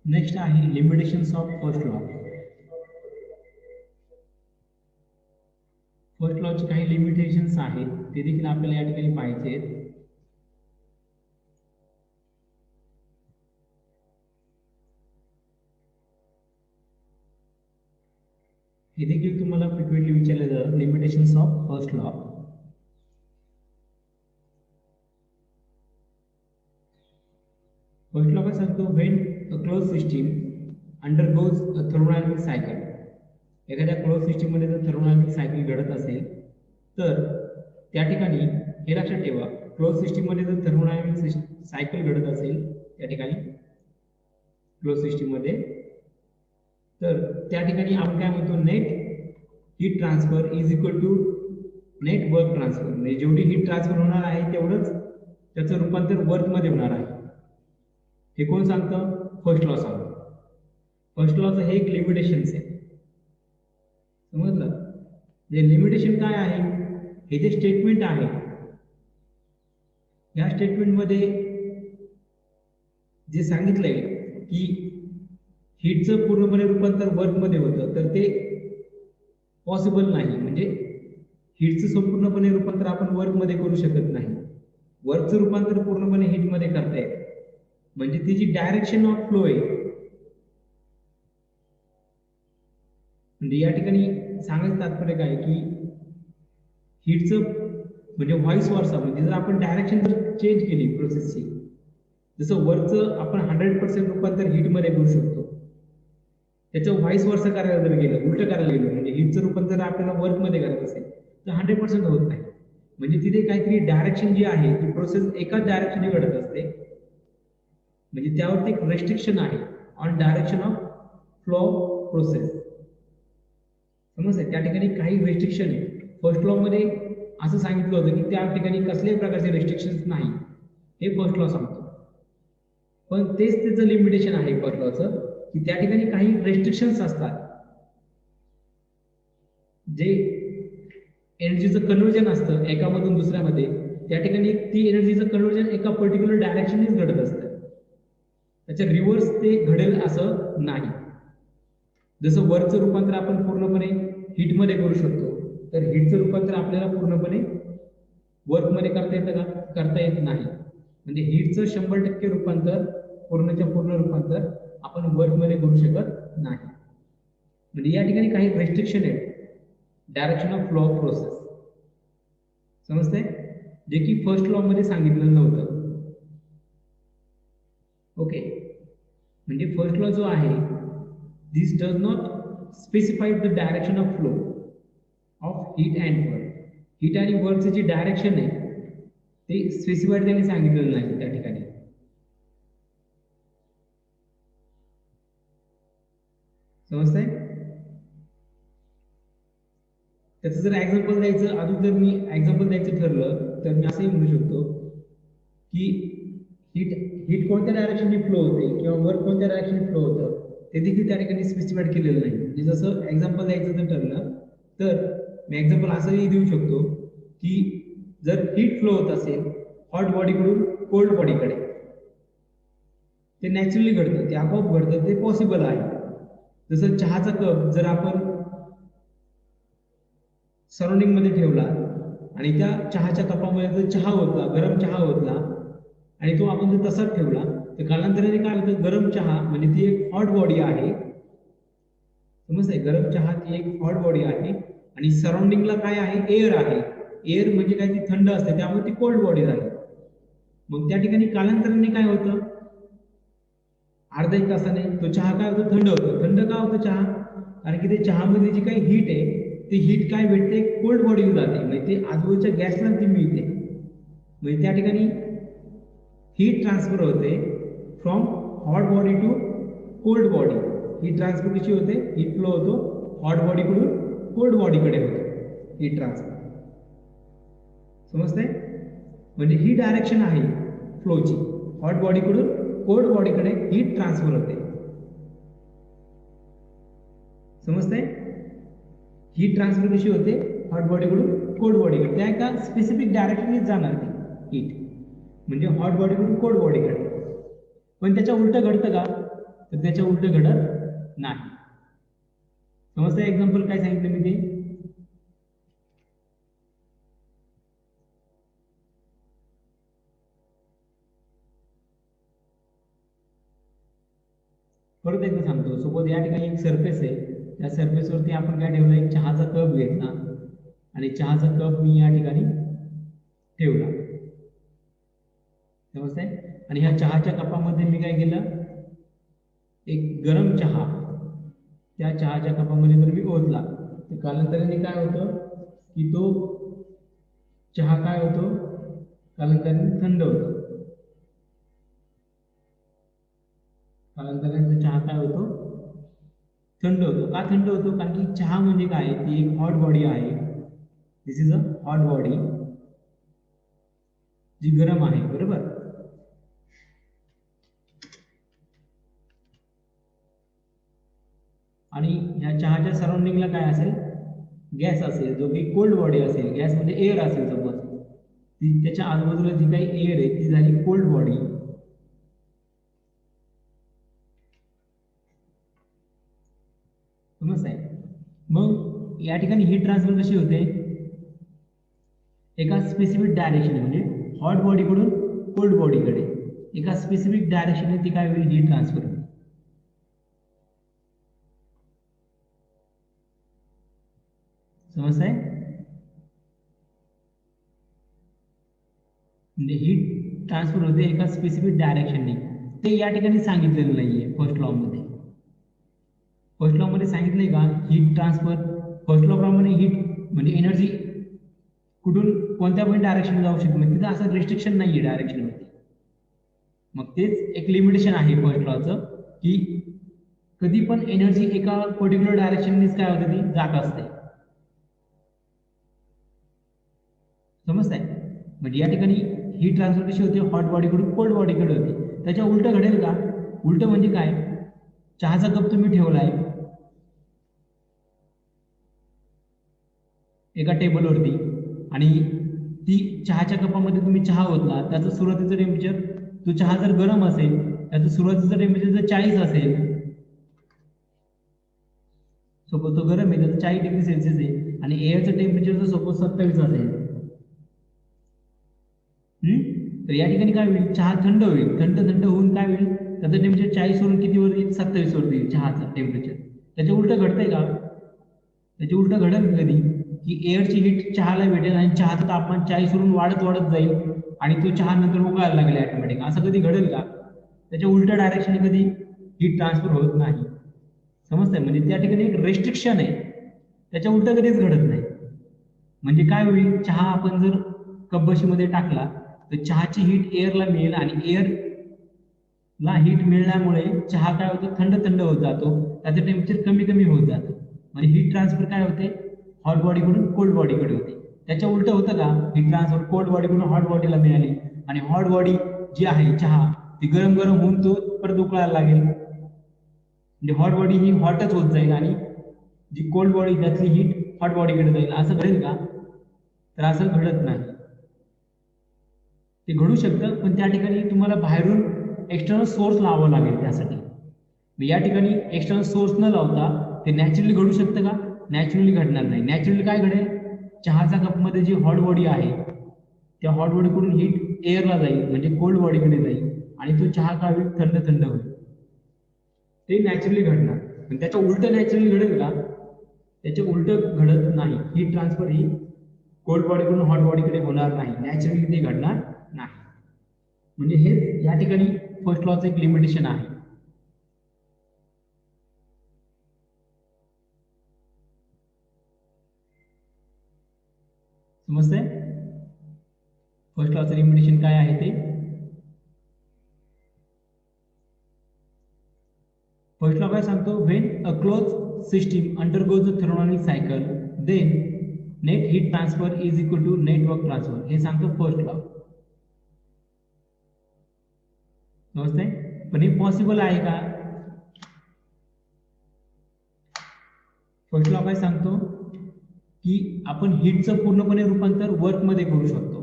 Next आहे limitations of first law. First लॉचे काही लिमिटेशन्स आहेत ते देखील आपल्याला या ठिकाणी पाहायचे आहेत. हे देखील तुम्हाला फ्रिक्वेंटली विचारलं जातं, limitations of first law. First law काय सांगतो, when a close system undergoes a thermodynamic cycle. एखाद्या क्लोज सिस्टीम मध्ये जर थर्मोडायनामिक सायकल घडत असेल तर त्या ठिकाणी हे लक्षात ठेवा, क्लोज सिस्टीम मध्ये जर थर्मोडायनामिक सायकल घडत असेल त्या ठिकाणी क्लोज सिस्टीम मध्ये, तर त्या ठिकाणी आपण काय म्हणतो, net heat transfer is equal to net work transfer. म्हणजे जेवढी हीट ट्रान्सफर होणार आहे तेवढंच त्याचं रूपांतर वर्क मध्ये होणार आहे. हे कोण सांगतं? फर्स्ट लॉ सांगतो. फर्स्ट लॉचं हे एक लिमिटेशन्स आहे, समजलं? जे लिमिटेशन काय आहे, हे जे स्टेटमेंट आहे, या स्टेटमेंटमध्ये जे सांगितलंय की हीटचं पूर्णपणे रूपांतर वर्कमध्ये होतं, तर ते पॉसिबल नाही. म्हणजे हीटचं संपूर्णपणे रूपांतर आपण वर्कमध्ये करू शकत नाही. वर्कचं रूपांतर पूर्णपणे हीटमध्ये करता येतं. म्हणजे ती जी डायरेक्शन ऑफ फ्लो आहे, म्हणजे या ठिकाणी सांगायचं तात्पर्य काय की हीटचं म्हणजे व्हॉइस वर्सा, म्हणजे जर आपण डायरेक्शन चेंज केली प्रोसेसची, जसं वर्कचं आपण 100% रूपांतर हीटमध्ये करू शकतो, त्याचं व्हॉइस वर्सा करायला जर गेलं, उलट करायला गेलं, म्हणजे हीटचं रूपांतर आपल्याला वर्कमध्ये करायचं असेल तर 100% होत नाही. म्हणजे तिथे काहीतरी डायरेक्शन जी आहे ती प्रोसेस एकाच डायरेक्शनने घडत असते. म्हणजे त्यावरती एक रेस्ट्रिक्शन आहे on direction of flow process. समजतंय? त्या ठिकाणी काही रेस्ट्रिक्शन आहे. फर्स्ट लॉ मध्ये असं सांगितलं होतं की त्या ठिकाणी कसल्याही प्रकारचे रेस्ट्रिक्शन्स नाही, हे फर्स्ट लॉ सांगतो. पण तेच त्याचं लिमिटेशन आहे फर्स्ट लॉचं, की त्या ठिकाणी काही रेस्ट्रिक्शन्स असतात. जे एनर्जीचं कन्व्हर्जन असतं एकामधून दुसऱ्यामध्ये, त्या ठिकाणी ती एनर्जीचं कन्व्हर्जन एका पर्टिक्युलर डायरेक्शननेच घडत असतं. त्याच्या रिव्हर्स ते घडेल असं नाही. जसं वर्कचं रूपांतर आपण पूर्णपणे हीटमध्ये करू शकतो, तर हीटचं रूपांतर आपल्याला पूर्णपणे वर्कमध्ये करता येतं का? करता येत नाही. म्हणजे हीटचं 100% रूपांतर, पूर्णच्या पूर्ण रूपांतर आपण वर्कमध्ये करू शकत नाही. म्हणजे या ठिकाणी काही रेस्ट्रिक्शन आहेत direction of flow of process. समजते? जे की फर्स्ट लॉ मध्ये सांगितलं नव्हतं. ओके, म्हणजे फर्स्ट लॉ जो आहे, this does not specified the direction of flow of heat and work. Heat आणि वर्कचं जे डायरेक्शन आहे ते स्पेसिफाईड त्यांनी सांगितलेलं नाही त्या ठिकाणी. समजतंय? त्याचं जर एक्झाम्पल द्यायचं, अजून जर मी एक्झाम्पल द्यायचं ठरलं तर मी असंही म्हणू शकतो की हीट कोणत्या डायरेक्शनने फ्लो होते किंवा वर्क कोणत्या डायरेक्शनने फ्लो होतं ते देखील त्या ठिकाणी स्पेसिफाईड केलेलं नाही. म्हणजे जसं एक्झाम्पल द्यायचं जर ठरलं तर मी एक्झाम्पल असंही देऊ शकतो की जर हीट फ्लो होत असेल हॉट बॉडीकडून कोल्ड बॉडीकडे, ते नॅचरली घडतं, ते आपोआप घडतं, ते पॉसिबल आहे. जसं चहाचा कप जर आपण सराउंडिंग मध्ये ठेवला आणि त्या चहाच्या कपामध्ये जर चहा होता, गरम चहा होता आणि तो आपण जर तसाच ठेवला तर कालांतराने काय होतं, गरम चहा म्हणजे ती एक हॉट बॉडी आहे. समजतंय? गरम चहा ती एक हॉट बॉडी आहे आणि सराउंडिंगला काय आहे, एअर आहे. एअर म्हणजे काय, ती थंड असते, त्यामुळे ती कोल्ड बॉडी झाली. मग त्या ठिकाणी कालांतराने काय होतं, अर्धा एक तासाने तो चहा काय होतो, थंड होतो. थंड का होतो चहा? कारण की ते चहामध्ये जी काही हीट आहे ती हीट काय भेटते, कोल्ड बॉडीवर जाते, म्हणजे ते आजूबाजूच्या गॅसला ती मिळते. म्हणजे त्या ठिकाणी हीट ट्रान्सफर होते from hot body to cold body. Heat transfer कशी होते, हीट फ्लो होतो हॉट बॉडीकडून कोल्ड बॉडीकडे होतो हीट ट्रान्सफर. समजते? म्हणजे ही डायरेक्शन आहे फ्लोची, हॉट बॉडीकडून कोल्ड बॉडीकडे हीट ट्रान्सफर होते. समजते? हीट ट्रान्सफर कशी होते, हॉट बॉडीकडून कोल्ड बॉडीकडे, त्या एका स्पेसिफिक डायरेक्शनने जाणार ती हीट, म्हणजे हॉट बॉडीकडून कोल्ड बॉडीकडे. पण त्याच्या उलट घडतं का? तर त्याच्या उलट घडत नाही. समजतं एक्झाम्पल काय सांगितलं मी ते? परत एकदा सांगतो. सपोज या ठिकाणी एक सरफेस आहे, त्या सरफेसवरती आपण काय ठेवलं, एक चहाचा कप घेतला आणि चहाचा कप मी या ठिकाणी ठेवला. समजतंय? आणि ह्या चहाच्या कपामध्ये मी काय केलं, एक गरम चहा त्या चहाच्या कपामध्ये जर मी ओतला तर कालांतराने काय होतं की तो चहा काय होतो, कालांतराने थंड होतो. कालांतराने चहा काय होतो, थंड होतो. का थंड होतो? कारण की चहा म्हणजे काय, ती एक हॉट बॉडी आहे. दिस इज अ हॉट बॉडी जी गरम आहे, बरोबर. आणि ह्या चहाच्या सराउंडिंगला काय असेल, गॅस असेल, जो की कोल्ड बॉडी असेल. गॅस म्हणजे एअर असेल सपोज, ती त्याच्या आजूबाजूला जी काही एअर आहे ती झाली कोल्ड बॉडी. समजतंय? मग या ठिकाणी हीट ट्रान्सफर कशी होते, एका स्पेसिफिक डायरेक्शन म्हणजे हॉट बॉडीकडून कोल्ड बॉडीकडे एका स्पेसिफिक डायरेक्शनने ती काय होईल, हीट ट्रान्सफर होईल. समजतंय? म्हणजे हीट ट्रान्सफर होते एका स्पेसिफिक डायरेक्शनने. ते या ठिकाणी सांगितलेलं नाहीये फर्स्ट लॉ मध्ये. फर्स्ट लॉ मध्ये सांगितलंय का हीट ट्रान्सफर? फर्स्ट लॉ प्रमाणे हीट म्हणजे एनर्जी कुठून कोणत्या पण डायरेक्शन जाऊ शकते, म्हणजे तिथं असं रिस्ट्रिक्शन नाहीये डायरेक्शन मध्ये. मग तेच एक लिमिटेशन आहे फर्स्ट लॉचं, की कधी पण एनर्जी एका पर्टिक्युलर डायरेक्शननेच काय होते, ती जात असते. समजतंय? म्हणजे या ठिकाणी हीट ट्रान्सफर कशी होते, हॉट बॉडीकडून कोल्ड बॉडीकडे होते. त्याच्या उलट घडेल का? उलट म्हणजे काय, चहाचा कप तुम्ही ठेवलाय एका टेबलवरती आणि ती चहाच्या कपामध्ये तुम्ही चहा ओतला, त्याचं सुरुवातीचं टेम्परेचर, तो चहा जर गरम असेल त्याचं सुरुवातीचं टेम्परेचर जर 40 असेल, सपोज तो गरम आहे त्याचं 40 डिग्री सेल्सिअस आहे आणि एअरचं टेम्परेचर जर सपोज 27 असेल, तर या ठिकाणी काय होईल, चहा थंड होईल. थंड थंड होऊन काय होईल, त्याचं टेम्परेचर 40 वरून किती वर येईल, 27 वर येईल चहाचं टेम्परेचर. त्याच्या उलट घडतंय का? त्याचे उलट घडेल कधी, की एअरची हीट चहाला भेटेल आणि चहाचं तापमान 40 वरून वाढत वाढत जाईल आणि तो चहा नंतर उकळायला लागेल ऑटोमॅटिक. असं कधी घडेल का? त्याच्या उलट डायरेक्शन कधी हीट ट्रान्सफर होत नाही. समजतंय? म्हणजे त्या ठिकाणी एक रेस्ट्रिक्शन आहे, त्याच्या उलट कधीच घडत नाही. म्हणजे काय होईल, चहा आपण जर कपबशीमध्ये टाकला तर चहाची हीट एअरला मिळेल आणि एअरला हीट मिळण्यामुळे चहा काय होतो, थंड थंड होत जातो, त्याचं टेम्परेचर कमी कमी होत जातं. म्हणजे हीट ट्रान्सफर काय होते, हॉट बॉडीकडून कोल्ड बॉडीकडे होते. त्याच्या उलट होतं का, हीट ट्रान्सफर कोल्ड बॉडीकडून हॉट बॉडीला मिळाली आणि हॉट बॉडी जी आहे चहा ती गरम गरम होऊन तो परत उकळायला लागेल. म्हणजे हॉट बॉडी ही हॉटच होत जाईल आणि जी कोल्ड बॉडी त्यातली हीट हॉट बॉडीकडे जाईल. असं घडेल का? तर असं घडत नाही. ते घडू शकतं पण त्या ठिकाणी तुम्हाला बाहेरून एक्सटर्नल सोर्स लावावा लागेल त्यासाठी. या ठिकाणी एक्सटर्नल सोर्स न लावता ते नॅचरली घडू शकतं का? नॅचरली घडणार नाही. नॅचरली काय घडेल, चहाच्या कपमध्ये जी हॉट बॉडी आहे त्या हॉट बॉडीकडून हीट एअरला जाईल म्हणजे कोल्ड बॉडीकडे जाईल आणि तो चहा काय होईल, थंड थंड होईल. ते नॅचरली घडणार. पण त्याच्या उलट नॅचरली घडेल का? त्याचे उलट घडत नाही. हीट ट्रान्सफर ही कोल्ड बॉडीकडून हॉट बॉडीकडे होणार नाही, नॅचरली ते घडणार नाही. म्हणजे हे या ठिकाणी फर्स्ट लॉचं एक लिमिटेशन आहे. समजतंय? फर्स्ट लॉचं लिमिटेशन काय आहे ते? फर्स्ट लॉ काय सांगतो, when a close system undergoes a thermodynamic cycle then net heat transfer is equal to net work transfer. हे सांगतो फर्स्ट लॉ. समजतंय? पण हे पॉसिबल आहे का? फर्स्ट लॉ काय सांगतो की आपण हीटचं पूर्णपणे रूपांतर वर्क मध्ये करू शकतो.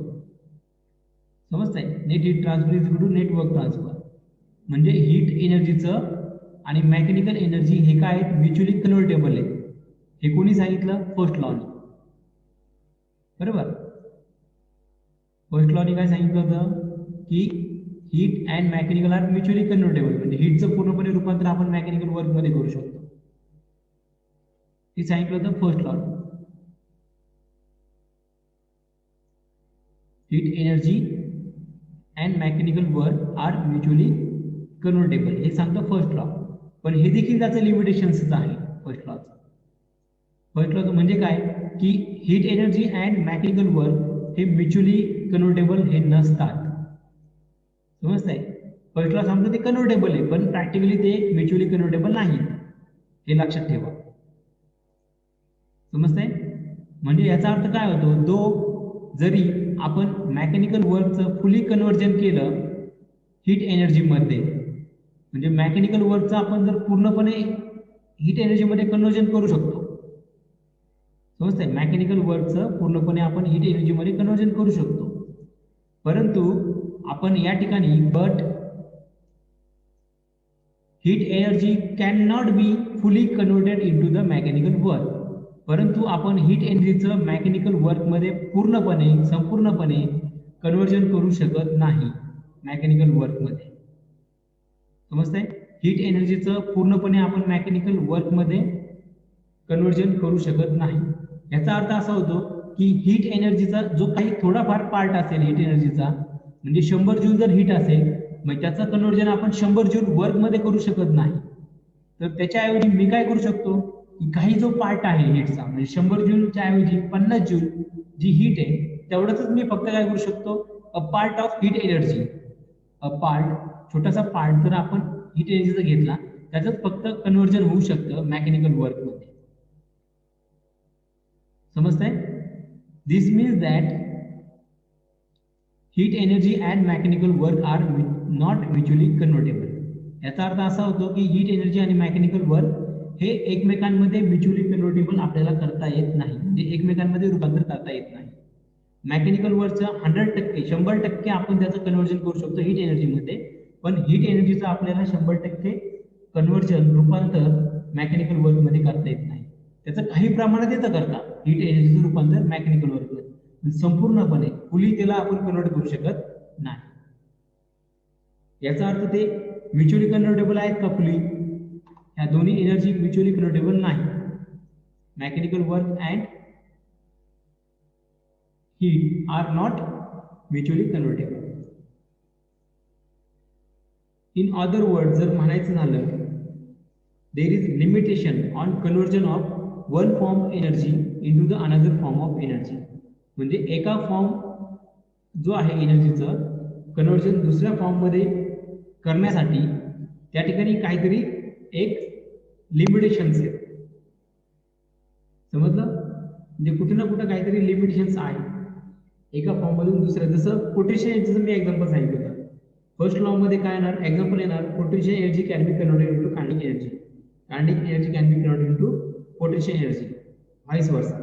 समजतंय? Net heat transfer is equal to net work transfer. म्हणजे हीट एनर्जीचं आणि मेकॅनिकल एनर्जी हे काय आहेत, म्युच्युअली कन्व्हर्टेबल आहेत. हे कोणी सांगितलं, फर्स्ट लॉने. बरोबर, फर्स्ट लॉने काय सांगितलं होतं की heat and mechanical are mutually convertible, म्हणजे हीटचं पूर्णपणे रूपांतर आपण मेकॅनिकल वर्क मध्ये करू शकतो. हे सांगितलं होतं first law. Heat energy and mechanical work are mutually convertible, हे सांगतं फर्स्ट लॉ. पण हे देखील त्याचं लिमिटेशन्स आहे फर्स्ट लॉचं. फर्स्ट लॉ म्हणजे काय की heat energy and mechanical work हे म्युच्युअली कन्व्हर्टेबल हे नसतात. समजतंय, फर्स्ट लॉ सांगतो ते कन्व्हर्टेबल आहे, पण प्रॅक्टिकली ते म्युच्युअली कन्व्हर्टेबल नाही, हे लक्षात ठेवा. समजतंय, म्हणजे याचा अर्थ काय होतो, जरी आपण मेकॅनिकल वर्कचं फुली कन्व्हर्जन केलं हीट एनर्जीमध्ये, म्हणजे मेकॅनिकल वर्कचं आपण जर पूर्णपणे हीट एनर्जीमध्ये कन्व्हर्जन करू शकतो. समजतंय, मेकॅनिकल वर्कचं पूर्णपणे आपण हीट एनर्जीमध्ये कन्व्हर्जन करू शकतो, परंतु आपण या ठिकाणी but heat energy can not be fully converted into the mechanical work. परंतु आपण हीट एनर्जीचं मेकॅनिकल वर्कमध्ये संपूर्णपणे कन्व्हर्जन करू शकत नाही मेकॅनिकल वर्कमध्ये. समजतंय, हीट एनर्जीचं पूर्णपणे आपण मेकॅनिकल वर्कमध्ये कन्व्हर्जन करू शकत नाही. याचा अर्थ असा होतो की हीट एनर्जीचा जो काही थोडाफार पार्ट असेल हीट एनर्जीचा, म्हणजे 100 जूल जर हीट असेल, मग त्याचं कन्व्हर्जन आपण 100 जूल वर्कमध्ये करू शकत नाही. तर त्याच्याऐवजी मी काय करू शकतो की काही जो पार्ट आहे हीटचा, म्हणजे 100 जूलच्या ऐवजी 50 जूल जी हीट आहे तेवढंच मी फक्त काय करू शकतो, a part of heat energy, छोटासा पार्ट जर आपण हीट एनर्जीचा घेतला त्याचं फक्त कन्व्हर्जन होऊ शकतं मेकॅनिकल वर्कमध्ये. समजतंय, this means that heat energy and mechanical work are not mutually convertible. याचा अर्थ असा होतो की हीट एनर्जी आणि मेकॅनिकल वर्क हे एकमेकांमध्ये म्युच्युअली कन्व्हर्टेबल आपल्याला करता येत नाही, म्हणजे एकमेकांमध्ये रूपांतर करता येत नाही. मेकॅनिकल वर्कचं 100% आपण त्याचं कन्व्हर्जन करू शकतो हीट एनर्जीमध्ये, पण हीट एनर्जीचं आपल्याला 100% कन्व्हर्जन रूपांतर मेकॅनिकल वर्कमध्ये करता येत नाही. त्याचं काही प्रमाणात येतं करता हीट एनर्जीचं रूपांतर मेकॅनिकल वर्कमध्ये, संपूर्णपणे फुली त्याला आपण कन्व्हर्ट करू शकत नाही. याचा अर्थ ते म्युच्युअली कन्व्हर्टेबल आहेत का फुली, ह्या दोन्ही एनर्जी म्युच्युअली कन्व्हर्टेबल नाही. Mechanical work and heat are not mutually convertible. In other word जर म्हणायचं झालं, there is limitation on conversion of one form energy into the another form of energy. म्हणजे एका फॉर्म जो आहे एनर्जीचं कन्व्हर्जन दुसऱ्या फॉर्ममध्ये करण्यासाठी त्या ठिकाणी काहीतरी एक लिमिटेशन्स आहेत. समजलं, म्हणजे कुठे ना कुठे काहीतरी लिमिटेशन्स आहे एका फॉर्म मधून दुसऱ्या. जसं पोटेन्शियल एनर्जीचं मी एक्झाम्पल सांगितलं होतं. फर्स्ट लॉ मध्ये काय येणार, एक्झाम्पल येणार, potential energy can be converted into kinetic energy, kinetic energy can be converted into potential energy, vice versa.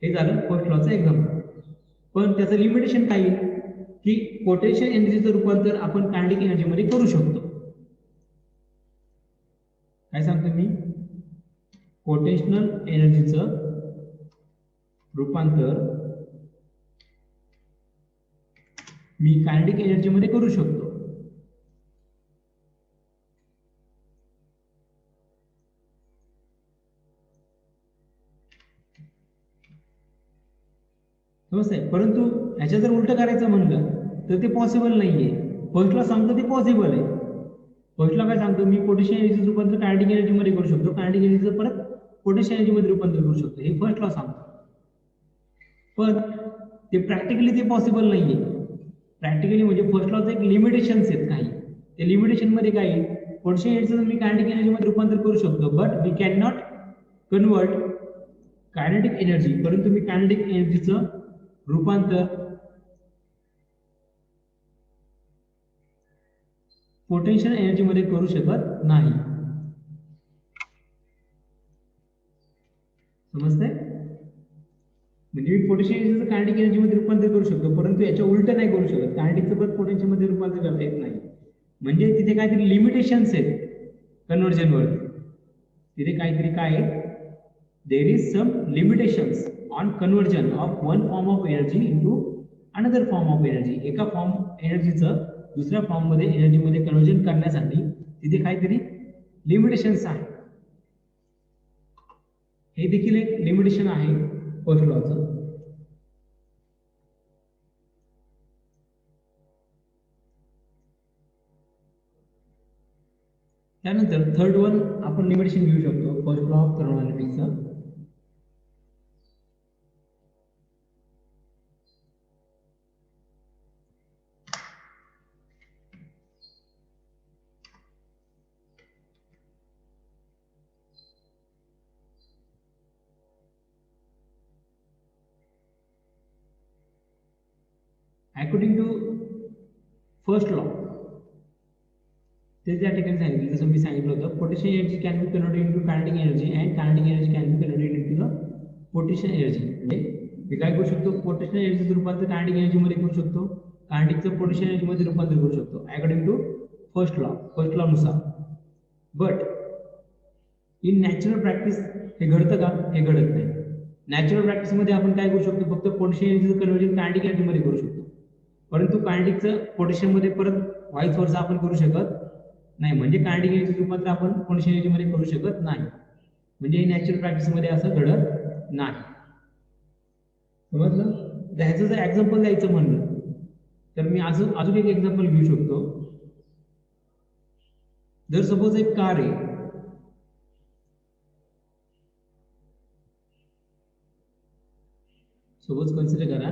हे झालं फर्स्ट लॉचं एक्झाम्पल. पण त्याचं लिमिटेशन काय येईल की पोटेन्शियल एनर्जीचं रूपांतर आपण कायनेटिक एनर्जीमध्ये करू शकतो. काय सांगतो मी, पोटेन्शियल एनर्जीचं रूपांतर मी कायनेटिक एनर्जीमध्ये करू शकतो. समजतंय, परंतु ह्याच्या जर उलट करायचं म्हणलं तर ते पॉसिबल नाहीये. फर्स्ट लॉ सांगतो ते पॉसिबल आहे. फर्स्ट लॉ काय सांगतो, मी पोटेन्शियल एनर्जीचं रूपांतर कायनेटिक एनर्जीमध्ये करू शकतो, कायनेटिक एनर्जीचं परत पोटेन्शियल एनर्जीमध्ये रूपांतर करू शकतो, हे फर्स्ट लॉ सांगतो. पण ते प्रॅक्टिकली ते पॉसिबल नाहीये. प्रॅक्टिकली म्हणजे फर्स्ट लॉचं एक लिमिटेशन्स आहेत काही. ते लिमिटेशन मध्ये काय येईल, पोटेन्शियल एनर्जीचं मी कायनेटिक एनर्जीमध्ये रूपांतर करू शकतो, but we can not convert kinetic energy, परंतु मी कायनेटिक एनर्जीचं रूपांतर पोटेन्शियल एनर्जीमध्ये करू शकत नाही. समजतंय, म्हणजे मी पोटेन्शियल एनर्जीचं कायनेटिक एनर्जीमध्ये रूपांतर करू शकतो, परंतु याच्या उलट नाही करू शकत. कायनेटिकचं पण पोटेन्शियल मध्ये रूपांतर करता येत नाही. म्हणजे तिथे काहीतरी लिमिटेशन्स आहेत कन्व्हर्जनवरती. तिथे काहीतरी काय आहे, there is some limitations on conversion of one form of energy into another form of energy. एका फॉर्म एनर्जीचं दुसऱ्या फॉर्ममध्ये एनर्जीमध्ये कन्व्हर्जन करण्यासाठी तिथे काहीतरी लिमिटेशन्स आहे. हे देखील एक लिमिटेशन आहे फर्स्ट लॉचं. त्यानंतर थर्ड वन आपण लिमिटेशन घेऊ शकतो फर्स्ट लॉ ऑफ थर्मोडायनामिक्सचं. अकॉर्डिंग टू फर्स्ट लॉ ते त्या ठिकाणी सांगितलं, जसं मी सांगितलं होतं, potential energy can be converted into kinetic energy and kinetic energy can be converted into the potential energy. म्हणजे मी काय करू शकतो, पोटेन्शियल एनर्जीचं रूपांतर कायनेटिक एनर्जीमध्ये करू शकतो, कायनेटिकचं पोटेन्शियल एनर्जीमध्ये रूपांतर करू शकतो अकॉर्डिंग टू फर्स्ट लॉ नुसार. बट इन नॅचरल प्रॅक्टिस हे घडतं का? हे घडत नाही. नॅचरल प्रॅक्टिसमध्ये आपण काय करू शकतो, फक्त पोटेन्शियल एनर्जीचं कन्वर्जन कायनेटिक एनर्जीमध्ये करू शकतो, परंतु कायनेटिकचं पोटेन्शियलमध्ये परत व्हाईस वर्सा आपण करू शकत नाही. म्हणजे कायनेटिक एनर्जीचं रूपांतर आपण पोटेन्शियल एनर्जीमध्ये करू शकत नाही. म्हणजे नॅचरल प्रॅक्टिसमध्ये असं घडत नाही. समजलं? तर ह्याचं जर एक्झाम्पल द्यायचं म्हणलं तर मी अजून एक एक्झाम्पल घेऊ शकतो. जर सपोज एक कार आहे, सपोज कन्सिडर करा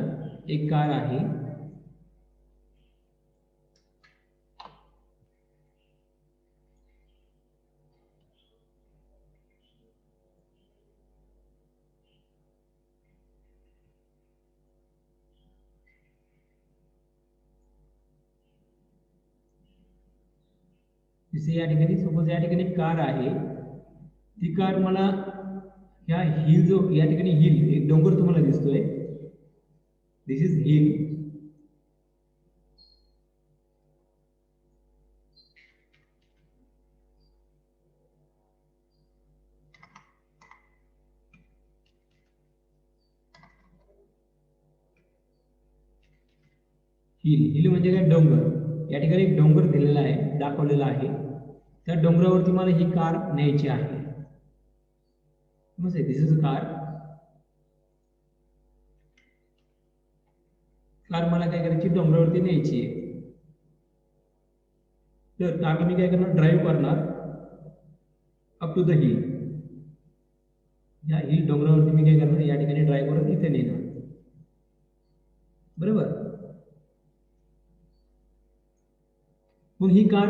एक कार आहे, जसे या ठिकाणी सपोज या ठिकाणी कार आहे, ती कार मला ह्या हिल जो या ठिकाणी हिल एक डोंगर तुम्हाला दिसतोय, दिस इज हिल. हिल म्हणजे काय? डोंगर. या ठिकाणी एक डोंगर दिलेला आहे, दाखवलेला आहे. त्या डोंगरावरती मला ही कार न्यायची आहे. दिस इज अ कार मला काय करायची? डोंगरावरती न्यायची आहे. तर कारला मी काय करणार? ड्राईव्ह करणार अप टू द हिल. या हिल डोंगरावरती मी काय करणार? या ठिकाणी ड्राईव्ह करून इथे नेणार. बरोबर? मग ही कार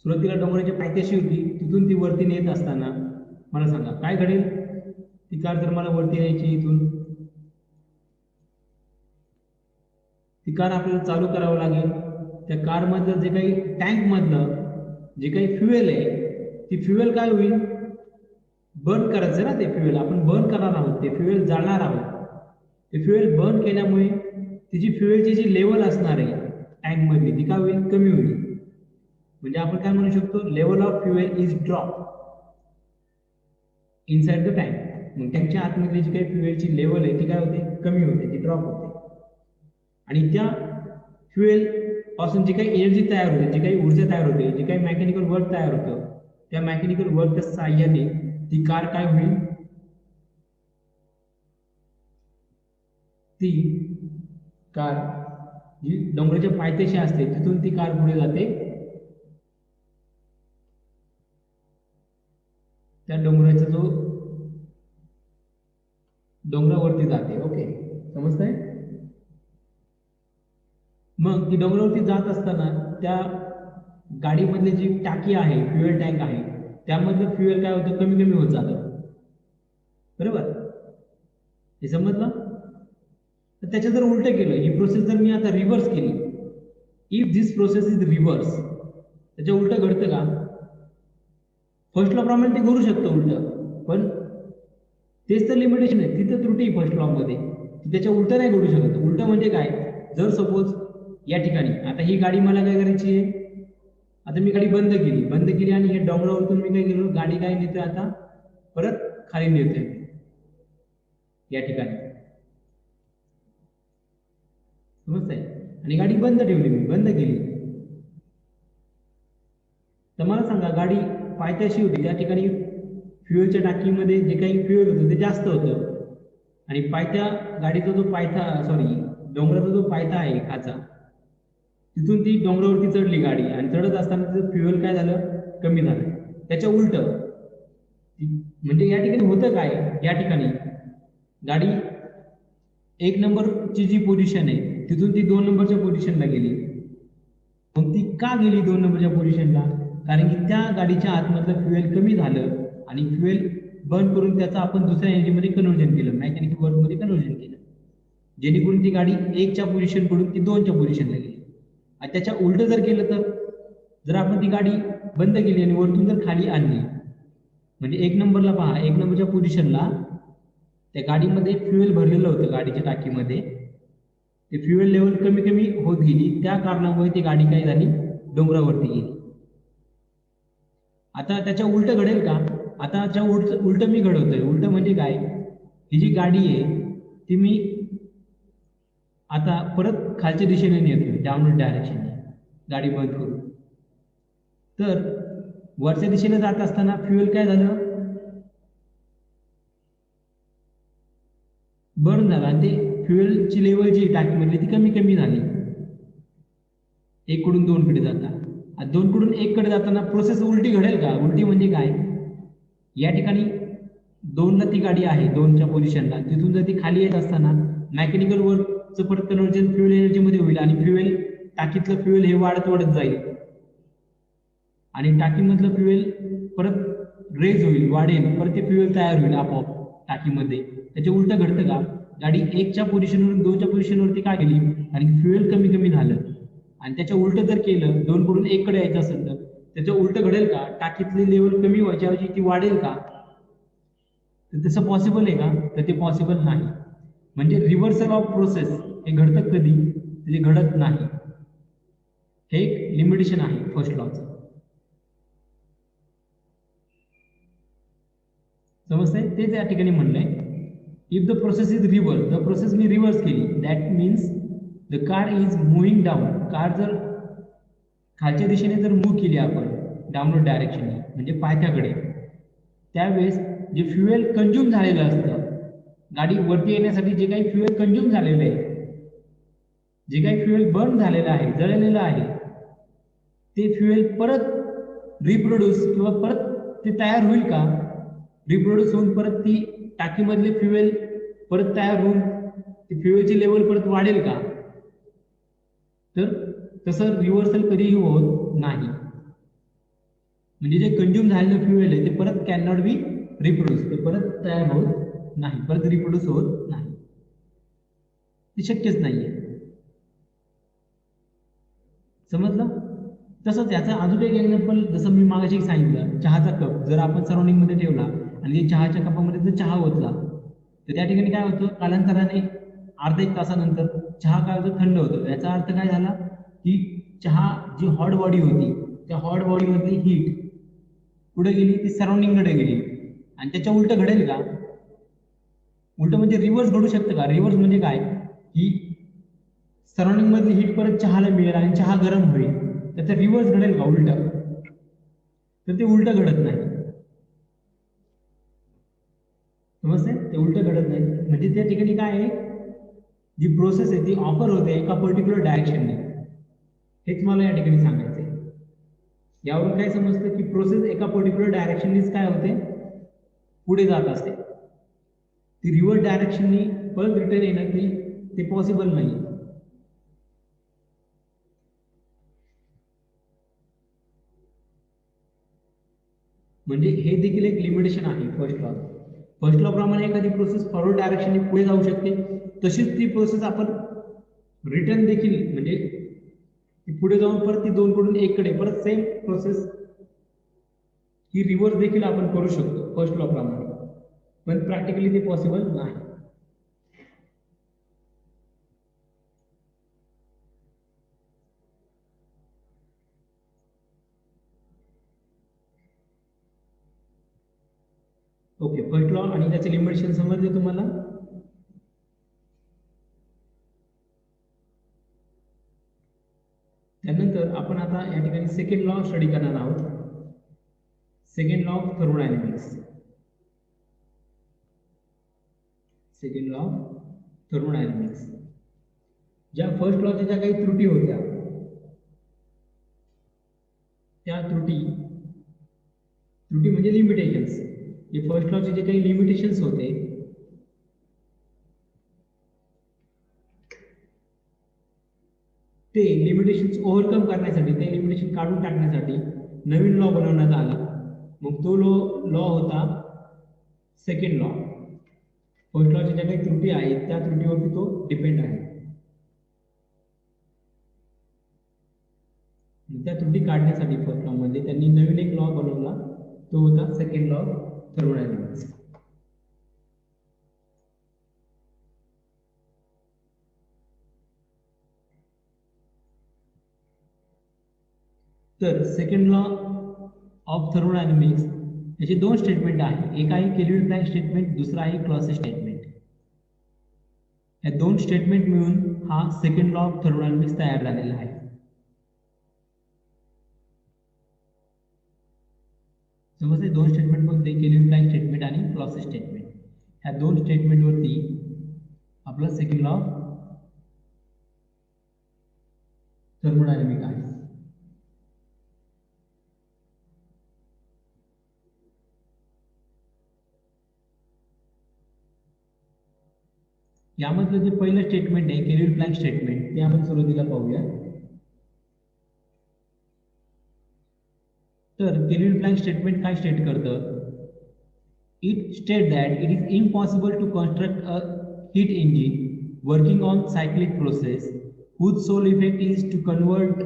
सुरुवातीला डोंगराच्या पायथ्याशी होती, तिथून ती वरती नेत असताना मला सांगा काय घडेल? ती कार जर मला वरती न्यायची इथून, ती कार आपल्याला चालू करावं लागेल. त्या कार मधलं जे काही टँक मधलं जे काही फ्युएल आहे, ती फ्युएल काय होईल? बर्न करायचं ना. ते फ्युएल आपण बर्न करणार आहोत, ते फ्युएल जाळणार आहोत. ते फ्युएल बर्न केल्यामुळे तिची फ्युएलची जी लेवल असणार आहे टँक मधली, ती काय होईल? कमी होईल. म्हणजे आपण काय म्हणू शकतो? Level of fuel is drop inside the tank. मग टँकच्या आतमधली जी काही फ्युएलची लेवल आहे ती काय होते? कमी होते, ती ड्रॉप होते. आणि त्या फ्युएल पासून जी काही एनर्जी तयार होते, जी काही ऊर्जा तयार होते, जे काही मेकॅनिकल वर्क तयार होतं, त्या मेकॅनिकल वर्कच्या साहाय्याने ती कार काय होईल? ती कार जी डोंगराच्या पायथ्याशी असते तिथून ती कार पुढे जाते, त्या डोंगराचा जो डोंगरावरती जाते. ओके, समजतंय? मग ती डोंगरावरती जात असताना त्या गाडीमधली जी टाकी आहे, फ्युएल टँक आहे, त्यामधलं फ्युएल काय होतं? कमी कमी होत जातं. बरोबर? हे समजलं? तर त्याच्या जर उलट केलं, ही प्रोसेस जर मी आता रिव्हर्स केली, if this process is reverse, त्याच्या उलट घडतं का? फर्स्ट लॉ प्रमाणे ते करू शकतं उलट, पण तेच तर लिमिटेशन आहे. तिथं त्रुटी फर्स्ट लॉ मध्ये, त्याच्या उलट नाही घडू शकत. उलट म्हणजे काय? जर सपोज या ठिकाणी आता ही गाडी मला काय करायची आहे? आता मी गाडी बंद केली आणि हे डोंगरावरतून मी काय केलं, गाडी काय नेतोय आता परत खाली नेतोय या ठिकाणी, समजतंय? आणि गाडी बंद ठेवली, मी बंद केली. तर मला सांगा, गाडी पायथ्याशी होती, त्या ठिकाणी फ्युएलच्या टाकीमध्ये जे काही फ्युएल होतं ते जास्त होतं, आणि पायथ्या गाडीचा जो डोंगराचा जो पायथा आहे खाचा, तिथून ती डोंगरावरती चढली गाडी, आणि चढत असताना तिचं फ्युएल काय झालं, कमी झालं. त्याच्या उलट म्हणजे या ठिकाणी होतं काय, या ठिकाणी गाडी 1 नंबरची जी पोझिशन आहे तिथून ती 2 नंबरच्या पोझिशनला गेली. मग ती का गेली 2 नंबरच्या पोझिशनला? कारण की त्या गाडीच्या आतमधलं फ्युएल कमी झालं, आणि फ्युएल बर्न करून त्याचं आपण दुसऱ्या एनर्जीमध्ये कन्व्हर्जन केलं, मेकॅनिकल वर्कमध्ये कन्व्हर्जन केलं, जेणेकरून ती गाडी 1च्या पोझिशन कडून ती 2च्या पोझिशनला गेली. आणि त्याच्या उलट जर केलं तर, जर आपण ती गाडी बंद केली आणि वरतून जर खाली आणली, म्हणजे 1 नंबरला पहा, 1 नंबरच्या पोझिशनला त्या गाडीमध्ये फ्युएल भरलेलं होतं गाडीच्या टाकीमध्ये, ते फ्युएल लेवल कमी कमी होत गेली, त्या कारणामुळे ती गाडी काय झाली, डोंगरावरती गेली. आता त्याच्या उलट घडेल का? आता त्या उलट मी घडवतोय. उलट म्हणजे काय, ही जी गाडी आहे ती मी आता परत खालच्या दिशेने नेतोय, डाऊनवर्ड डायरेक्शनने, गाडी बंद करून. तर वरच्या दिशेने जात असताना फ्युएल काय झालं, बर्न झाला, आणि ते फ्युएलची लेवल जी टाकीमधली ती कमी कमी झाली, 1 कडून 2 कडे जाता. 2 कडून 1 कडे जाताना प्रोसेस उलटी घडेल का? उलटी म्हणजे काय, या ठिकाणी 2ला ती गाडी आहे, 2च्या पोझिशनला, तिथून जर ती खाली येत असताना मेकॅनिकल वर्कचं परत कन्व्हर्जन फ्युएल एनर्जीमध्ये होईल, आणि फ्युएल टाकीतलं फ्युएल हे वाढत जाईल, आणि टाकीमधलं फ्युएल परत रेज होईल, वाढेल, परत ते फ्युएल तयार होईल आपोआप टाकीमध्ये. त्याचे उलट घडतं का? गाडी 1च्या पोझिशनवरून 2च्या पोझिशनवरती का गेली? आणि फ्युएल कमी कमी झालं. आणि त्याच्या उलट जर केलं, 2 कडून 1 कडे यायचं असेल तर त्याचं उलट घडेल का? टाकीतली लेवल कमी व्हायच्या ऐवजी ती वाढेल का? तर तसं पॉसिबल आहे का? तर ते पॉसिबल नाही. म्हणजे रिव्हर्सल ऑफ प्रोसेस हे घडतं कधी? ते घडत नाही. हे एक लिमिटेशन आहे फर्स्ट लॉचं. समजतंय? तेच या ठिकाणी म्हणलंय, if the process is reverse, the process मी रिव्हर्स केली, that means the car is moving down. Car जर खालच्या दिशेने जर मूव्ह केली आपण डाऊनवर्ड डायरेक्शनने, म्हणजे पायथ्याकडे, त्यावेळेस जे फ्युएल कंझ्युम झालेलं असतं, गाडी वरती येण्यासाठी जे काही फ्युएल कंझ्युम झालेलं आहे, जे काही फ्युएल बर्न झालेलं आहे, जळलेलं आहे, ते फ्युएल परत रिप्रोड्यूस किंवा परत ते तयार होईल का? रिप्रोड्यूस होऊन परत ती टाकीमधले फ्युएल परत तयार होऊन ती फ्युएलची लेवल परत वाढेल का? तर तसं रिव्हर्सल कधीही होत नाही. म्हणजे जे कंझ्युम झालेलं फ्युएल आहे ते परत कॅन नॉट बी रिप्रोड्यूस, ते परत तयार होत नाही, परत रिप्रोड्यूस होत नाही, ते शक्यच नाहीये. समजलं? तसंच याचा अजून एक एक्झाम्पल, जसं मी मागाशी सांगितलं, चहाचा कप जर आपण सराउंडिंगमध्ये ठेवला आणि चहाच्या कपामध्ये जर चहा ओतला, तर त्या ठिकाणी काय होतं, कालांतराने अर्धा 1 तासानंतर चहा काय होतं, थंड होतं. याचा अर्थ काय झाला की चहा जी हॉट बॉडी होती, त्या हॉट बॉडीमधली हीट पुढे गेली, ती सराउंडिंगकडे गेली. आणि त्याच्या उलट घडेल का? उलट म्हणजे रिव्हर्स घडू शकतं का? रिव्हर्स म्हणजे काय, की सराउंडिंग मधली हीट परत चहाला मिळेल आणि चहा गरम होईल, त्याचं रिव्हर्स घडेल का उलट? तर ते उलट घडत नाही. समजते? ते उलट घडत नाही. म्हणजे त्या ठिकाणी काय आहे, जी प्रोसेस आहे ती ऑफर होते एका पर्टिक्युलर डायरेक्शनने. हेच मला या ठिकाणी सांगायचं आहे. यावरून काय समजतं की प्रोसेस एका पर्टिक्युलर डायरेक्शननीच काय होते, पुढे जात असते. ती रिव्हर्स डायरेक्शननी परत रिटर्न येणं ते पॉसिबल नाही. म्हणजे हे देखील एक लिमिटेशन आहे फर्स्ट लॉ. फर्स्ट लॉ प्रमाणे एखादी प्रोसेस फॉरवर्ड डायरेक्शनने पुढे जाऊ शकते, तशीच ती प्रोसेस आपण रिटर्न देखील, म्हणजे पुढे जाऊन परत ती 2 कडून 1 कडे परत सेम प्रोसेस ही रिव्हर्स देखील आपण करू शकतो फर्स्ट लॉ प्रमाणे, पण प्रॅक्टिकली ते पॉसिबल नाही. ओके, फर्स्ट लॉ आणि त्याचे लिमिटेशन समजले तुम्हाला. त्यानंतर आपण आता या ठिकाणी सेकंड लॉ स्टडी करणार आहोत. Second law of thermodynamics. Second law of thermodynamics. ज्या फर्स्ट लॉच्या ज्या काही त्रुटी होत्या त्या त्रुटी म्हणजे लिमिटेशन्स. जे फर्स्ट लॉचे जे काही लिमिटेशन्स होते ते लिमिटेशन्स ओव्हरकम करण्यासाठी, ते लिमिटेशन काढून टाकण्यासाठी नवीन लॉ बनवण्यात आला. मग तो लॉ होता सेकंड लॉ. फर्स्ट लॉच्या ज्या काही त्रुटी आहेत त्या त्रुटीवरती तो डिपेंड आहे. त्या त्रुटी काढण्यासाठी फर्स्ट लॉ मध्ये त्यांनी नवीन एक लॉ बनवला, तो होता सेकंड लॉ ऑफ थर्मोडायनामिक्स. तर सेकंड लॉ ऑफ थर्मोडायनामिक्स याचे दोन स्टेटमेंट आहेत. एक आहे केल्विन प्लॅंक स्टेटमेंट, दुसरा आहे क्लॉसियस स्टेटमेंट. या दोन स्टेटमेंट मिळून हा सेकंड लॉ ऑफ थर्मोडायनामिक्स तयार झालेला आहे. समजते, दोन स्टेटमेंट कोणते, केल्विन प्लॅंक स्टेटमेंट आणि क्लॉसियस स्टेटमेंट. ह्या दोन स्टेटमेंट वरती आपला सेकंड लॉ थर्मोडायनामिक आहे. यामधलं जे पहिलं स्टेटमेंट आहे केल्विन प्लॅंक स्टेटमेंट, ते आपण सुरुवातीला पाहूया. तर केल्विन प्लॅंक स्टेटमेंट काय स्टेट करतं? It state that it is impossible to construct a heat engine working on cyclic process whose sole effect is to convert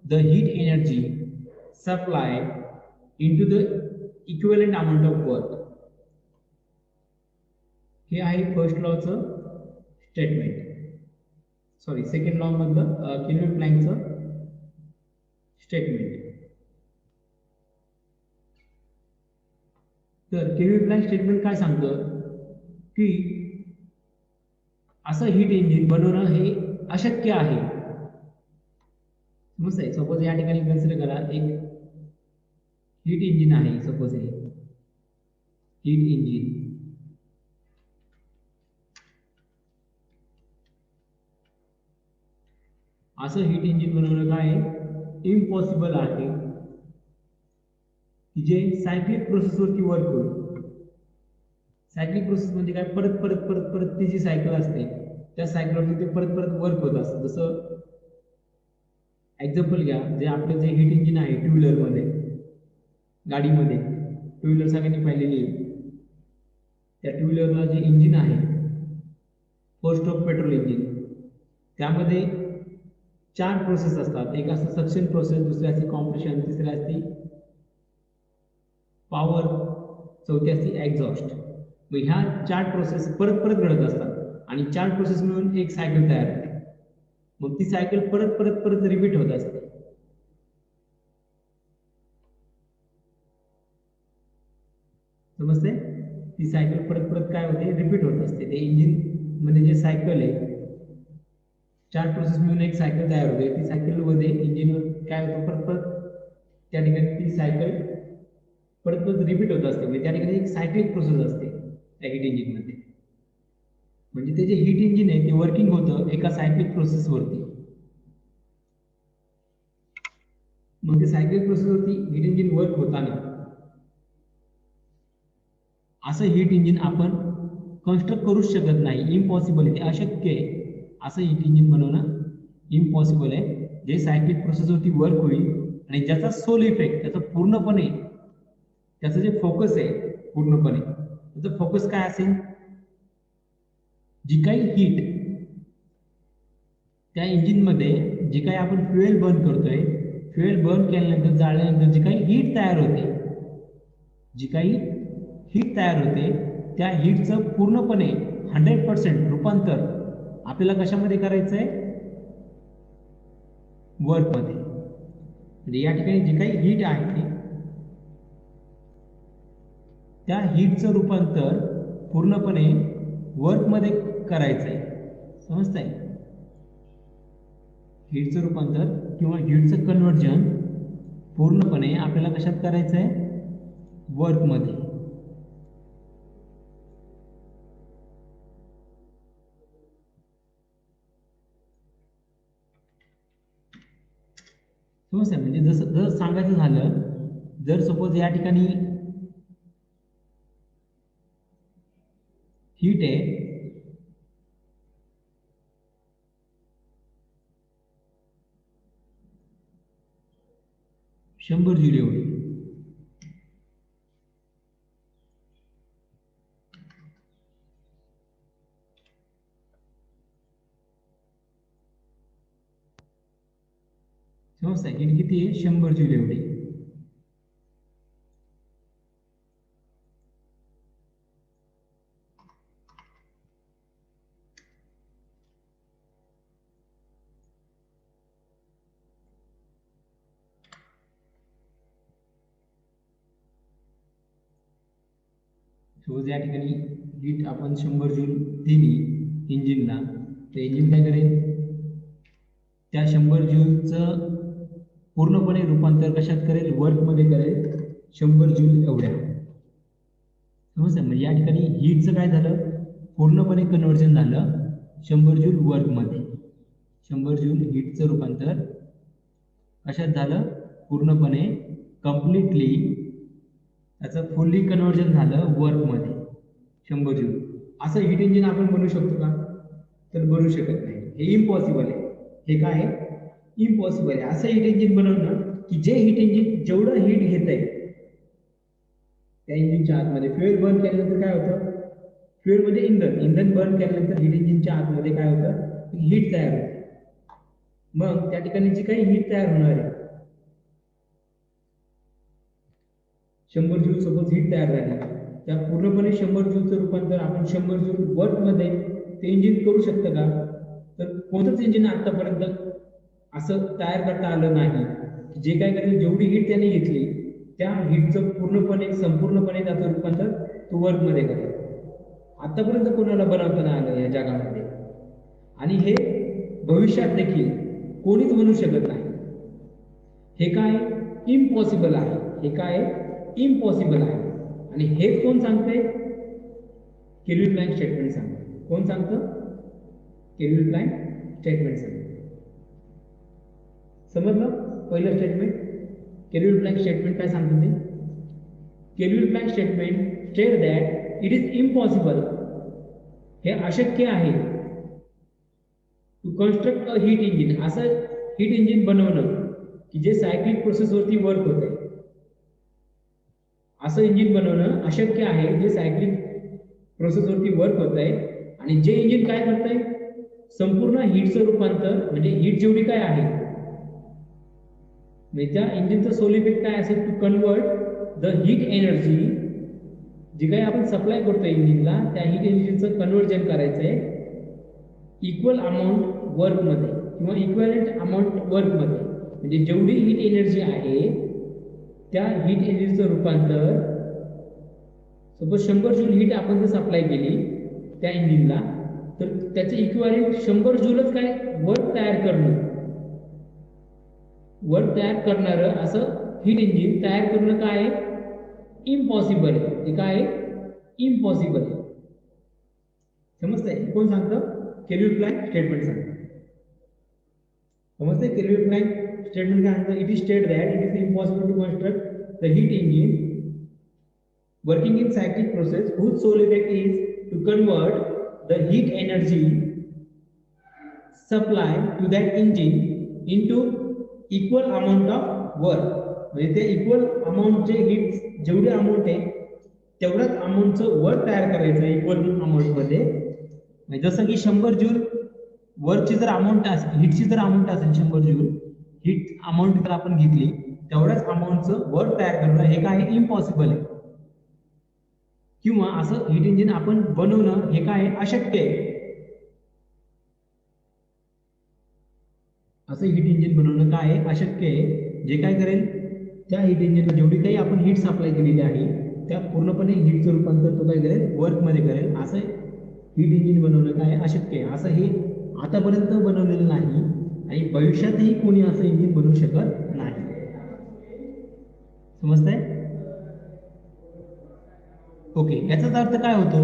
the heat energy supplied into the equivalent amount of work. हे आहे first लॉचं statement, sorry second law मधलं Kelvin प्लॅंकचं statement. तर Kelvin Planck statement काय सांगतं की असं हीट इंजिन बनवणं हे अशक्य आहे. समजतंय? सपोज या ठिकाणी कन्सिडर करा, एक हीट इंजिन आहे. सपोज हे हीट इंजिन, असं हीट इंजिन बनवणं काय इम्पॉसिबल आहे की जे सायक्लिक प्रोसेसवरती वर्क होईल. सायक्लिक प्रोसेस म्हणजे काय, परत परत परत परत ती जी सायकल असते त्या सायकलवरती ते परत परत वर्क होत असतं. जसं एक्झाम्पल घ्या, जे आपलं जे हीट इंजिन आहे टू व्हीलरमध्ये, गाडीमध्ये टू व्हीलर सगळ्यांनी पाहिलेली आहे. त्या टू व्हीलरला जे इंजिन आहे फोर स्ट्रोक पेट्रोल इंजिन, त्यामध्ये 4 प्रोसेस असतात. एक असतं सक्शन प्रोसेस, दुसरी असते कॉम्प्रेशन, तिसरी असते पॉवर, चौथी असते एक्झॉस्ट. मग ह्या 4 प्रोसेस परत परत घडत असतात आणि 4 प्रोसेस मिळून एक सायकल तयार होते. मग ती सायकल परत परत परत रिपीट होत असते. समजते? ती सायकल परत परत काय होते, रिपीट होत असते. ते इंजिन मध्ये जे सायकल आहे, 4 प्रोसेस मिळून एक सायकल तयार होते. ती सायकलमध्ये इंजिनवर काय होतं, परत परत त्या ठिकाणी ती सायकल परत परत रिपीट होत असते. म्हणजे त्या ठिकाणी एक सायक्लिक प्रोसेस असते त्या हीट इंजिनमध्ये. म्हणजे ते जे हीट इंजिन आहे ते वर्किंग होतं एका सायक्लिक प्रोसेसवरती. मग ते सायक्लिक प्रोसेसवरती हीट इंजिन वर्क होताना असं हीट इंजिन आपण कन्स्ट्रक्ट करूच शकत नाही, इम्पॉसिबल आहे, ते अशक्य आहे. असं हीट इंजिन बनवणं इम्पॉसिबल आहे जे सायक्लिक प्रोसेसवरती वर्क होईल आणि ज्याचा सोल इफेक्ट, त्याचा पूर्णपणे, त्याचं जे फोकस आहे पूर्णपणे, त्याचं फोकस काय असेल, जी काही हीट त्या इंजिनमध्ये, जी काही आपण फ्युएल बर्न करतोय, फ्युएल बर्न केल्यानंतर, जाळल्यानंतर जी काही हीट तयार होते, जी काही हीट तयार होते, त्या हीटचं पूर्णपणे 100% रूपांतर आपल्याला कशामध्ये करायचं आहे, वर्कमध्ये. म्हणजे या ठिकाणी जी काही हीट आहे त्या हीटचं रूपांतर पूर्णपणे वर्कमध्ये करायचं आहे. समजतंय? हीटचं रूपांतर किंवा हीटचं कन्व्हर्जन पूर्णपणे आपल्याला कशात करायचं आहे? वर्कमध्ये. समजतंय? म्हणजे जर सांगायचं झालं, जर सपोज या ठिकाणी हीट आहे, शंभर जूल एवढी, समजतंय? हीट किती आहे? 100 जूल एवढी. सपोज या ठिकाणी हीट आपण 100 जूल दिली इंजिनला, तर इंजिन काय करेल? त्या 100 जूलचं पूर्णपणे रूपांतर कशात करेल? वर्कमध्ये करेल, 100 जूल एवढ्या. समजतं? म्हणजे या ठिकाणी हीटचं काय झालं? पूर्णपणे कन्व्हर्जन झालं 100 जूल वर्कमध्ये. 100 जूल हीटचं रूपांतर कशात झालं? पूर्णपणे कम्प्लिटली त्याचं फुल्ली कन्व्हर्जन झालं वर्कमध्ये 100 जूल. असं हीट इंजिन आपण बनवू शकतो का? तर बनवू शकत नाही. हे इम्पॉसिबल आहे. हे काय आहे? इम्पॉसिबल आहे. असं हीट इंजिन बनवणं की जे हीट इंजिन जेवढं हीट घेत आहे त्या इंजिनच्या आतमध्ये, फ्युएल बर्न केल्यानंतर काय होतं? फ्युएलमध्ये इंधन बर्न केल्यानंतर हीट इंजिनच्या आतमध्ये काय होतं? हीट तयार होते. मग त्या ठिकाणी जी काही हीट तयार होणार आहे, 100 जूल सपोज हीट तयार झाली, त्या पूर्णपणे 100 जूलचं रूपांतर आपण 100 जूल वर्कमध्ये ते इंजिन करू शकतं का? तर कोणतंच इंजिन आतापर्यंत असं तयार करता आलं नाही. जे काय करेल, जेवढी हीट त्याने घेतली त्या हीटचं संपूर्णपणे त्याचं रूपांतर तो वर्कमध्ये करेल. आतापर्यंत कोणाला बनवता नाही आलं या जगामध्ये, आणि हे भविष्यात देखील कोणीच बनवू शकत नाही. हे काय? इम्पॉसिबल आहे. हे काय? इम्पॉसिबल आहे. आणि हे कोण सांगते? केल्विन प्लँक स्टेटमेंट सांगते. कोण सांगतं? केल्विन प्लँक स्टेटमेंट सांगते. समजलं? पहिलं स्टेटमेंट केल्विन प्लँक स्टेटमेंट काय सांगतं ते? Kelvin Planck statement state that it is impossible, हे अशक्य आहे, to construct a heat engine, असं हीट इंजिन बनवणं की जे सायक्लिक प्रोसेसवरती वर्क होत आहे. असं इंजिन बनवणं अशक्य आहे जे सायक्लिक प्रोसेसवरती वर्क होत आहे. आणि जे इंजिन काय करत आहे? संपूर्ण हीटचं रूपांतर, म्हणजे हीट जेवढी काय आहे, म्हणजे त्या इंजिनचं सोल इफेक्ट काय असेल? To convert the heat energy, जी काही आपण सप्लाय करतोय इंजिनला, त्या हीट एनर्जीचं कन्वर्जन करायचं आहे इक्वल अमाऊंट वर्कमध्ये किंवा इक्वलंट अमाऊंट वर्कमध्ये. म्हणजे जेवढी हीट एनर्जी आहे त्या हीट एनर्जीचं रूपांतर, सपोज 100 जूल हीट आपण जर सप्लाय केली त्या इंजिनला, तर त्याचं इक्विव्हॅलेंट 100 जूलच काय वर्क तयार करणारं असं हीट इंजिन तयार करणं काय आहे? इम्पॉसिबल आहे. हे काय आहे? इम्पॉसिबल आहे. समजतंय? कोण सांगतं? केल्विन प्लँक स्टेटमेंट सांगतं. समजतंय? केल्विन प्लँक स्टेटमेंट काय सांगतं? It is state that it is impossible to construct the heat engine working in cyclic process whose sole effect is to convert the heat energy supply to that engine into equal amount of work. म्हणजे ते equal अमाऊंटचे heat जेवढे amount आहे तेवढ्याच अमाऊंटचं work तयार करायचं equal अमाऊंटमध्ये. म्हणजे जसं की 100 जूल वर्कची जर अमाऊंट असेल, हीटची जर अमाऊंट असेल 100 जूल हीट अमाऊंट जर आपण घेतली, तेवढ्याच अमाऊंटचं वर्क तयार करणं हे काय? इम्पॉसिबल आहे. किंवा असं हीट इंजिन आपण बनवणं हे काय? अशक्य आहे. असं हीट इंजिन बनवणं काय? अशक्य आहे. जे काय करेल, त्या हीट इंजिनला जेवढी काही आपण हीट सप्लाय केलेली आहे त्या पूर्णपणे हीटचं रूपांतर तो काय करेल, वर्कमध्ये करेल. असं हीट इंजिन बनवणं काय अशक्य आहे. असं हे आतापर्यंत बनवलेलं नाही आणि भविष्यातही कोणी असं इंजिन बनवू शकत नाही. समजतंय? ओके, याचाच अर्थ काय होतो?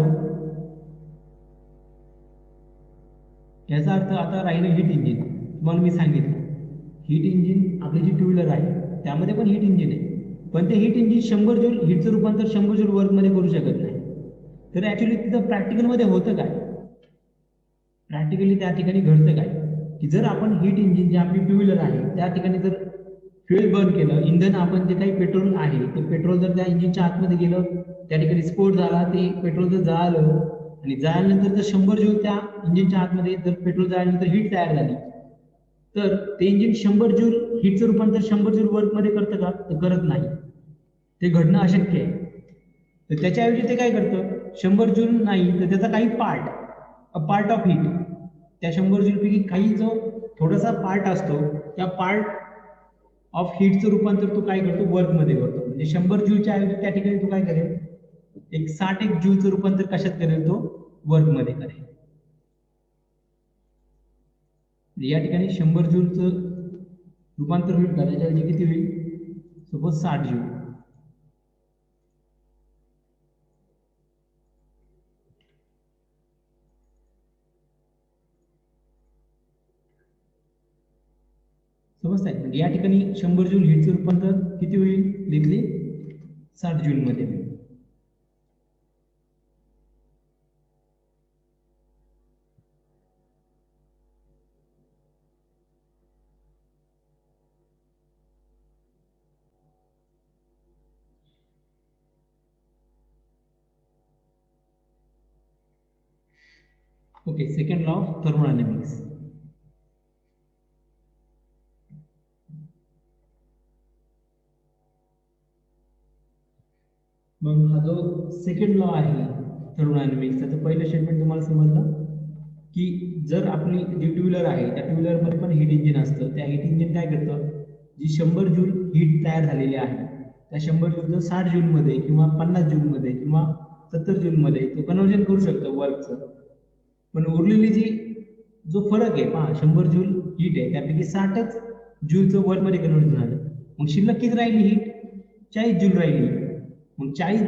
याचा अर्थ आता राहिलं हीट इंजिन. तुम्हाला मी सांगितलं हीट इंजिन आपली जी टू व्हीलर आहे त्यामध्ये पण हीट इंजिन आहे, पण ते हीट इंजिन 100 जूल हीटचं रूपांतर 100 जूल वर्कमध्ये करू शकत नाही. तर ऍक्च्युली तिथं प्रॅक्टिकलमध्ये होतं काय, प्रॅक्टिकली त्या ठिकाणी घडतं काय की जर आपण हीट इंजिन जे आपली टू व्हीलर आहे त्या ठिकाणी जर फ्युएल बर्न केलं, इंधन आपण जे काही पेट्रोल आहे ते पेट्रोल जर त्या इंजिनच्या आतमध्ये गेलं, त्या ठिकाणी स्फोट झाला, ते पेट्रोल जर जळालं आणि जळाल्यानंतर जर 100 जूल त्या इंजिनच्या आतमध्ये जर पेट्रोल जळाल्यानंतर हीट तयार झाली, तर ते इंजिन 100 जूल हीटचं रूपांतर 100 जूल वर्कमध्ये करतं का? तर करत नाही. ते घडणं अशक्य आहे. तर त्याच्याऐवजी ते काय करतं, 100 जूल नाही तर त्याचा काही part, a part of heat, त्या 100 जूल पैकी काही जो थोडासा पार्ट असतो त्या पार्ट ऑफ हीटचं रूपांतर तो काय करतो, वर्कमध्ये करतो. म्हणजे 100 जूलच्या ऐवजी त्या ठिकाणी तो काय करेल, एक 60 जूलचं रूपांतर कशात करेल, तो वर्कमध्ये करेल. या ठिकाणी 100 जूलचं रूपांतर होईल का, त्याच्याऐवजी किती होईल, सपोज 60 जूल. समजताय? म्हणजे या ठिकाणी 100 जूल हीटचं रूपांतर किती होईल, लिहितले 60 जूलमध्ये होईल. Okay, second law of thermodynamics. मग हा जो सेकंड लॉ आहे थर्मोडायनामिक्सचा, तर पहिलं स्टेटमेंट तुम्हाला समजलं की जर आपली जी टू व्हीलर आहे त्या टू व्हीलरमध्ये पण हीट इंजिन असतं. त्या हीट इंजिन काय करतं, जी 100 जूल हीट तयार झालेली आहे त्या 100 जूल 60 जूलमध्ये किंवा 50 जूलमध्ये किंवा 70 जूलमध्ये तो कन्व्हर्जन करू शकतो वर्कचं. पण उरलेली जी जो फरक आहे पहा, 100 जूल हीट आहे त्यापैकी 60च जूलचं वर्कमध्ये कन्व्हर्जन झालं. मग शिल्लक किती राहिली हीट, 40 जूल राहिली. मग 40